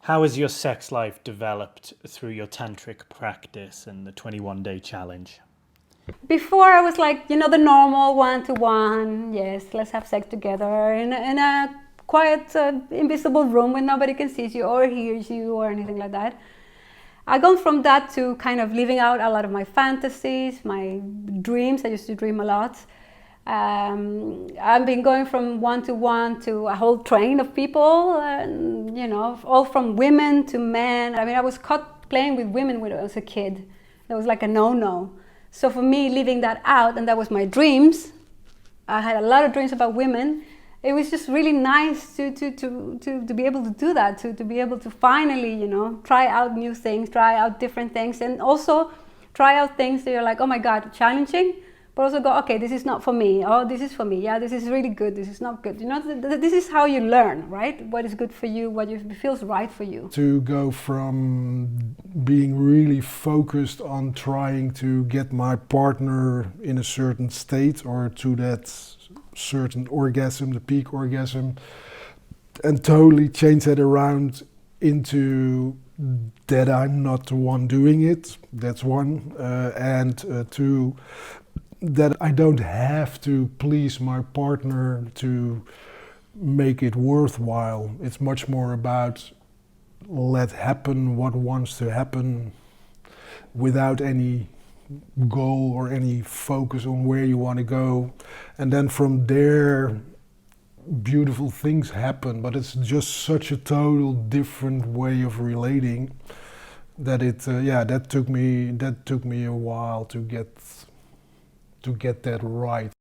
How has your sex life developed through your tantric practice and the 21-day challenge? Before I was like, the normal one-to-one, yes, let's have sex together in a quiet, invisible room where nobody can see you or hears you or anything like that. I gone from that to kind of living out a lot of my fantasies, my dreams. I used to dream a lot. I've been going from one-to-one to a whole train of people, all from women to men. I mean, I was caught playing with women when I was a kid. That was like a no-no. So for me, living that out, and that was my dreams, I had a lot of dreams about women. It was just really nice to be able to do that, to be able to finally, try out new things, try out different things, and also try out things that you're like, oh my God, challenging, but also go, okay, this is not for me. Oh, this is for me. Yeah, this is really good. This is not good. This is how you learn, right? What is good for you, what feels right for you. To go from being really focused on trying to get my partner in a certain state or to that certain orgasm, the peak orgasm, and totally change that around into that I'm not the one doing it. That's one. And two, that I don't have to please my partner to make it worthwhile. It's much more about let happen what wants to happen without any goal or any focus on where you want to go. And then from there, beautiful things happen, but it's just such a total different way of relating that that took me a while to get that right.